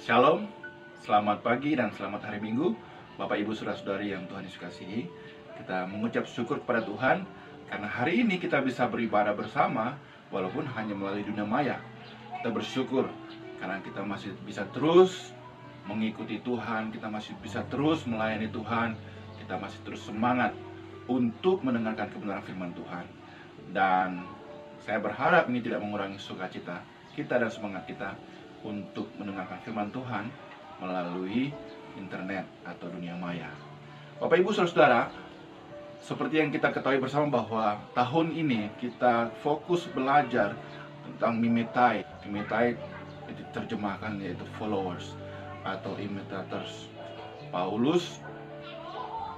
Shalom, selamat pagi dan selamat hari Minggu Bapak Ibu Saudara-saudari yang Tuhan Yesus kasihi. Kita mengucap syukur kepada Tuhan karena hari ini kita bisa beribadah bersama walaupun hanya melalui dunia maya. Kita bersyukur karena kita masih bisa terus mengikuti Tuhan, kita masih bisa terus melayani Tuhan, kita masih terus semangat untuk mendengarkan kebenaran firman Tuhan. Dan saya berharap ini tidak mengurangi sukacita kita dan semangat kita untuk mendengarkan firman Tuhan melalui internet atau dunia maya. Bapak Ibu Saudara, seperti yang kita ketahui bersama bahwa tahun ini kita fokus belajar tentang mimetai. Mimetai diterjemahkan yaitu followers atau imitators. Paulus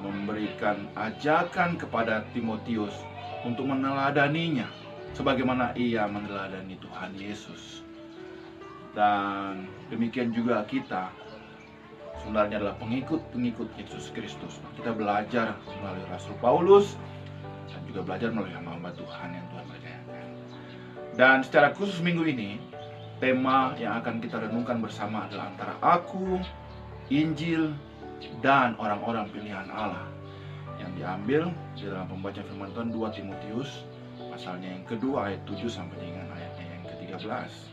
memberikan ajakan kepada Timotius untuk meneladaninya sebagaimana ia meneladani Tuhan Yesus. Dan demikian juga kita sebenarnya adalah pengikut-pengikut Yesus Kristus. Kita belajar melalui Rasul Paulus dan juga belajar melalui hamba-hamba Tuhan yang Tuhan percayakan. Dan secara khusus minggu ini, tema yang akan kita renungkan bersama adalah antara aku, Injil, dan orang-orang pilihan Allah, yang diambil di dalam pembacaan firman Tuhan 2 Timotius pasalnya yang kedua ayat 7 sampai dengan ayatnya yang ke-13.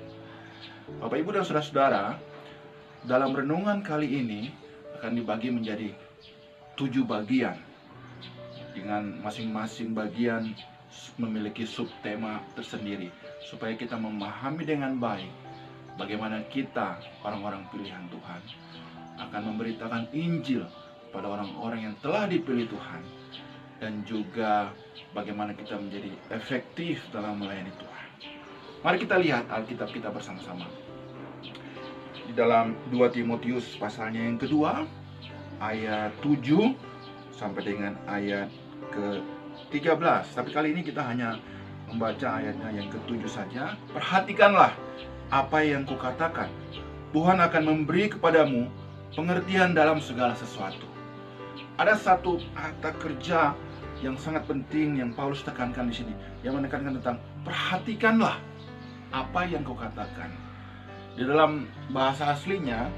Bapak Ibu dan Saudara-saudara, dalam renungan kali ini akan dibagi menjadi 7 bagian, dengan masing-masing bagian memiliki subtema tersendiri, supaya kita memahami dengan baik bagaimana kita, orang-orang pilihan Tuhan, akan memberitakan Injil pada orang-orang yang telah dipilih Tuhan, dan juga bagaimana kita menjadi efektif dalam melayani Tuhan. Mari kita lihat Alkitab kita bersama-sama. Di dalam 2 Timotius pasalnya yang kedua, ayat 7 sampai dengan ayat ke-13. Tapi kali ini kita hanya membaca ayatnya yang ke-7 saja. Perhatikanlah apa yang kukatakan. Tuhan akan memberi kepadamu pengertian dalam segala sesuatu. Ada satu kata kerja yang sangat penting yang Paulus tekankan di sini, yang menekankan tentang perhatikanlah apa yang kau katakan. Di dalam bahasa aslinya,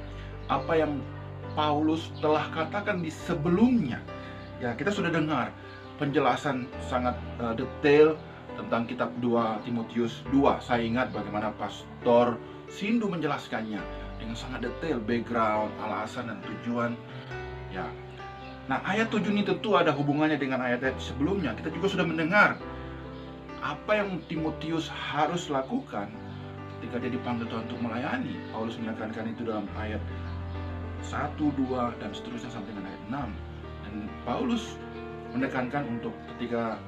apa yang Paulus telah katakan di sebelumnya. Ya, kita sudah dengar penjelasan sangat detail tentang kitab 2 Timotius 2. Saya ingat bagaimana Pastor Sindu menjelaskannya dengan sangat detail, background, alasan dan tujuan. Ya. Nah, ayat 7 ini tentu ada hubungannya dengan ayat-ayat sebelumnya. Kita juga sudah mendengar apa yang Timotius harus lakukan ketika dia dipanggil Tuhan untuk melayani. Paulus menekankan itu dalam ayat 1, 2, dan seterusnya sampai dengan ayat 6. Dan Paulus menekankan untuk ketika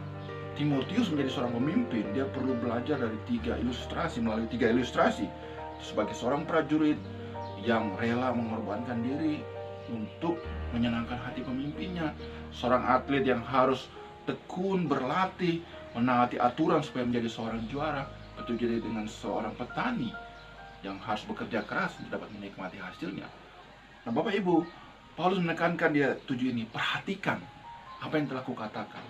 Timotius menjadi seorang pemimpin, dia perlu belajar dari 3 ilustrasi, melalui 3 ilustrasi. Sebagai seorang prajurit yang rela mengorbankan diri untuk menyenangkan hati pemimpinnya, seorang atlet yang harus tekun berlatih, menaati aturan supaya menjadi seorang juara, atau jadi dengan seorang petani yang harus bekerja keras untuk dapat menikmati hasilnya. Nah, Bapak Ibu, Paulus menekankan dia 7 ini, perhatikan apa yang telah kukatakan.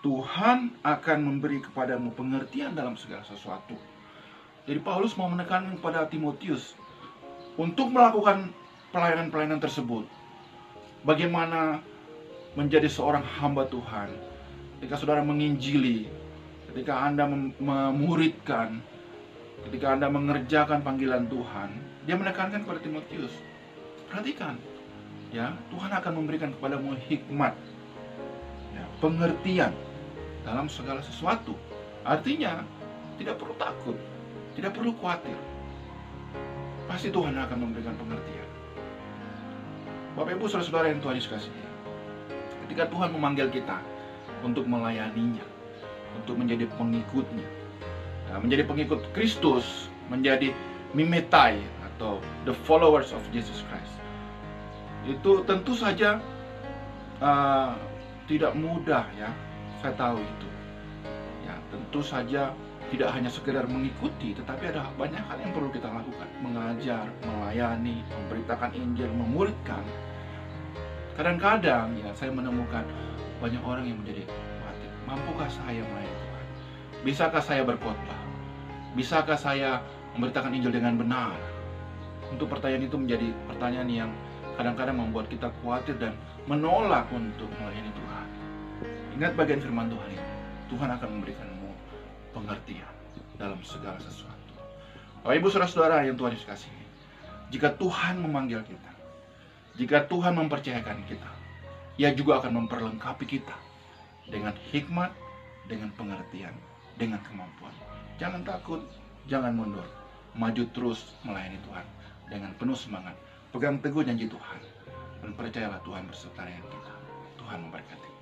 Tuhan akan memberi kepadamu pengertian dalam segala sesuatu. Jadi Paulus mau menekankan kepada Timotius untuk melakukan pelayanan-pelayanan tersebut. Bagaimana menjadi seorang hamba Tuhan ketika saudara menginjili, ketika Anda memuridkan, ketika Anda mengerjakan panggilan Tuhan. Dia menekankan kepada Timotius, perhatikan, ya, Tuhan akan memberikan kepadamu hikmat, ya, pengertian dalam segala sesuatu. Artinya, tidak perlu takut, tidak perlu khawatir. Pasti Tuhan akan memberikan pengertian. Bapak Ibu Saudara-saudara yang Tuhan Yesus kasihi, ketika Tuhan memanggil kita untuk melayaninya, untuk menjadi pengikutnya, menjadi pengikut Kristus, menjadi mimetai atau the followers of Jesus Christ, itu tentu saja tidak mudah, ya, saya tahu itu. Ya, tentu saja tidak hanya sekedar mengikuti, tetapi ada banyak hal yang perlu kita lakukan. Mengajar, melayani, memberitakan Injil, memuridkan. Kadang-kadang ya saya menemukan banyak orang yang menjadi khawatir. Mampukah saya melayani Tuhan? Bisakah saya berkhotbah? Bisakah saya memberitakan Injil dengan benar? Untuk pertanyaan itu menjadi pertanyaan yang kadang-kadang membuat kita khawatir dan menolak untuk melayani Tuhan. Ingat bagian firman Tuhan ini, Tuhan akan memberikanmu pengertian dalam segala sesuatu. Bapak Ibu Saudara-saudara yang Tuhan Yesus kasihi, jika Tuhan memanggil kita, jika Tuhan mempercayakan kita, Ia juga akan memperlengkapi kita dengan hikmat, dengan pengertian, dengan kemampuan. Jangan takut, jangan mundur, maju terus melayani Tuhan dengan penuh semangat. Pegang teguh janji Tuhan dan percayalah Tuhan berserta dengan kita. Tuhan memberkati.